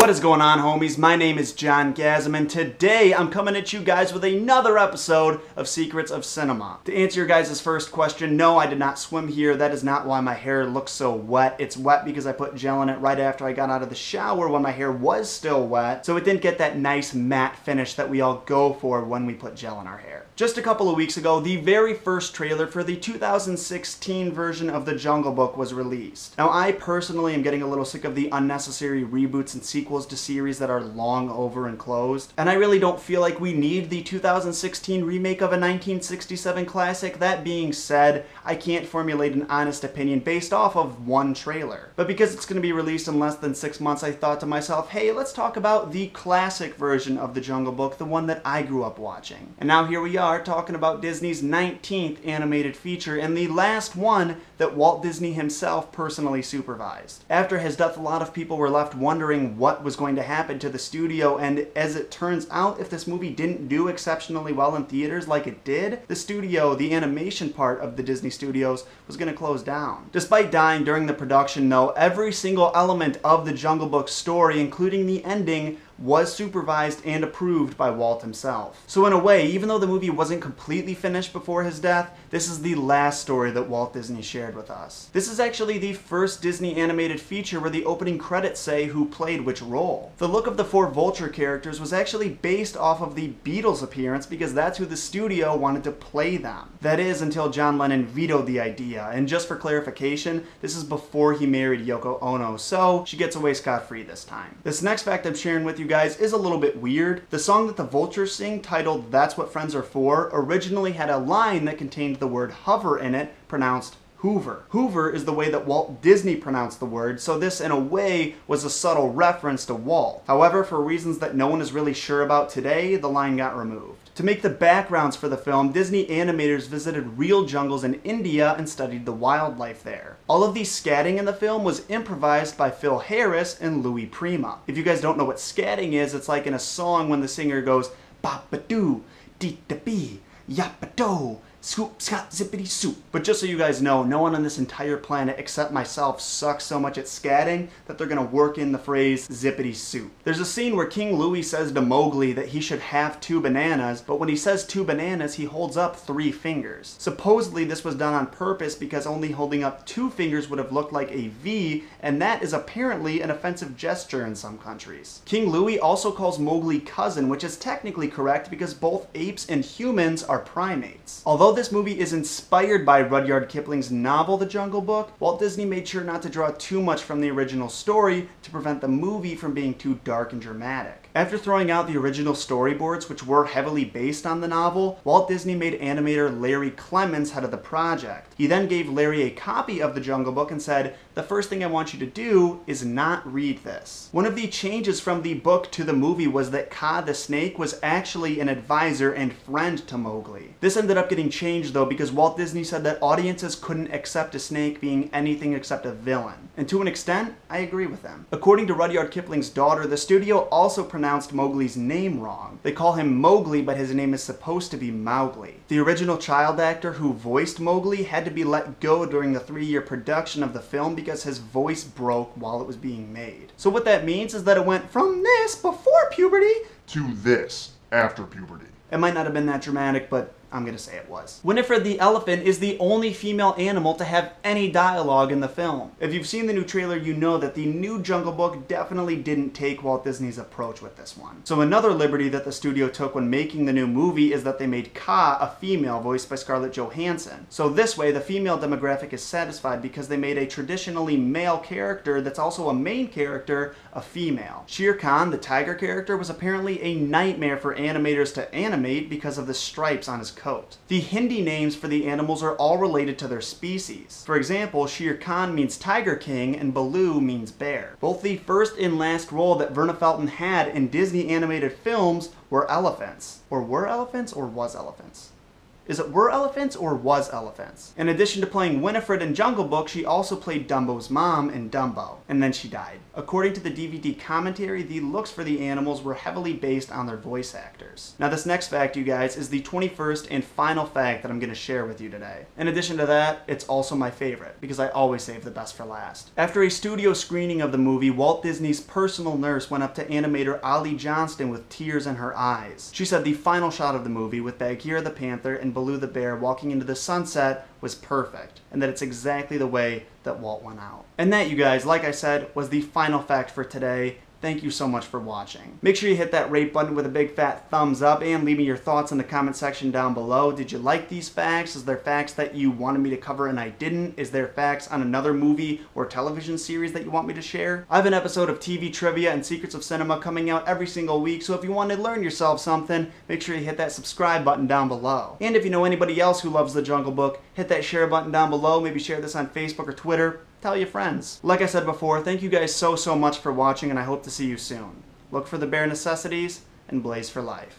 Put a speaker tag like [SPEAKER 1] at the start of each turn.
[SPEAKER 1] What is going on, homies? My name is John Gasm, and today I'm coming at you guys with another episode of Secrets of Cinema. To answer your guys' first question, no, I did not swim here. That is not why my hair looks so wet. It's wet because I put gel in it right after I got out of the shower when my hair was still wet, so it didn't get that nice matte finish that we all go for when we put gel in our hair. Just a couple of weeks ago, the very first trailer for the 2016 version of The Jungle Book was released. Now, I personally am getting a little sick of the unnecessary reboots and sequels to series that are long over and closed, and I really don't feel like we need the 2016 remake of a 1967 classic. That being said, I can't formulate an honest opinion based off of one trailer. But because it's going to be released in less than 6 months, I thought to myself, hey, let's talk about the classic version of The Jungle Book, the one that I grew up watching. And now here we are, talking about Disney's 19th animated feature and the last one that Walt Disney himself personally supervised. After his death, a lot of people were left wondering what was going to happen to the studio, and as it turns out, if this movie didn't do exceptionally well in theaters like it did, the studio, the animation part of the Disney Studios, was going to close down. Despite dying during the production though, every single element of the Jungle Book story, including the ending, was supervised and approved by Walt himself. So in a way, even though the movie wasn't completely finished before his death, this is the last story that Walt Disney shared with us. This is actually the first Disney animated feature where the opening credits say who played which role. The look of the 4 Vulture characters was actually based off of the Beatles' appearance because that's who the studio wanted to play them. That is, until John Lennon vetoed the idea, and just for clarification, this is before he married Yoko Ono, so she gets away scot-free this time. This next fact I'm sharing with you guys is a little bit weird. The song that the Vultures sing, titled That's What Friends Are For, originally had a line that contained the word hover in it, pronounced Hoover. Hoover is the way that Walt Disney pronounced the word, so this in a way was a subtle reference to Walt. However, for reasons that no one is really sure about today, the line got removed. To make the backgrounds for the film, Disney animators visited real jungles in India and studied the wildlife there. All of the scatting in the film was improvised by Phil Harris and Louis Prima. If you guys don't know what scatting is, it's like in a song when the singer goes ba-ba-doo, dee-da-bee, yap-a-do, scoop, scott, zippity, soup. But just so you guys know, no one on this entire planet except myself sucks so much at scatting that they're gonna work in the phrase zippity soup. There's a scene where King Louie says to Mowgli that he should have 2 bananas, but when he says 2 bananas, he holds up 3 fingers. Supposedly this was done on purpose because only holding up 2 fingers would have looked like a V, and that is apparently an offensive gesture in some countries. King Louie also calls Mowgli cousin, which is technically correct because both apes and humans are primates. Although this movie is inspired by Rudyard Kipling's novel The Jungle Book, Walt Disney made sure not to draw too much from the original story to prevent the movie from being too dark and dramatic. After throwing out the original storyboards, which were heavily based on the novel, Walt Disney made animator Larry Clemens head of the project. He then gave Larry a copy of The Jungle Book and said, "The first thing I want you to do is not read this." One of the changes from the book to the movie was that Kaa the snake was actually an advisor and friend to Mowgli. This ended up getting changed though because Walt Disney said that audiences couldn't accept a snake being anything except a villain. And to an extent, I agree with them. According to Rudyard Kipling's daughter, the studio also pronounced Mowgli's name wrong. They call him Mowgli, but his name is supposed to be Mowgli. The original child actor who voiced Mowgli had to be let go during the 3-year production of the film because his voice broke while it was being made. So what that means is that it went from this before puberty
[SPEAKER 2] to this after puberty.
[SPEAKER 1] It might not have been that dramatic, but I'm gonna say it was. Winifred the elephant is the only female animal to have any dialogue in the film. If you've seen the new trailer, you know that the new Jungle Book definitely didn't take Walt Disney's approach with this one. So another liberty that the studio took when making the new movie is that they made Kaa a female, voiced by Scarlett Johansson. So this way, the female demographic is satisfied because they made a traditionally male character that's also a main character a female. Shere Khan, the tiger character, was apparently a nightmare for animators to animate because of the stripes on his coat. The Hindi names for the animals are all related to their species. For example, Shere Khan means Tiger King and Baloo means bear. Both the first and last role that Verna Felton had in Disney animated films were elephants. Or were elephants or was elephants? Is it were elephants or was elephants? In addition to playing Winifred in Jungle Book, she also played Dumbo's mom in Dumbo, and then she died. According to the DVD commentary, the looks for the animals were heavily based on their voice actors. Now this next fact, you guys, is the 21st and final fact that I'm going to share with you today. In addition to that, it's also my favorite, because I always save the best for last. After a studio screening of the movie, Walt Disney's personal nurse went up to animator Ollie Johnston with tears in her eyes. She said the final shot of the movie, with Bagheera the panther and Baloo the bear walking into the sunset, was perfect, and that it's exactly the way that Walt went out. And that, you guys, like I said, was the final fact for today. Thank you so much for watching. Make sure you hit that rate button with a big fat thumbs up and leave me your thoughts in the comment section down below. Did you like these facts? Is there facts that you wanted me to cover and I didn't? Is there facts on another movie or television series that you want me to share? I have an episode of TV Trivia and Secrets of Cinema coming out every single week, so if you want to learn yourself something, make sure you hit that subscribe button down below. And if you know anybody else who loves The Jungle Book, hit that share button down below. Maybe share this on Facebook or Twitter. Tell your friends. Like I said before, thank you guys so much for watching, and I hope to see you soon. Look for the bare necessities and blaze for life.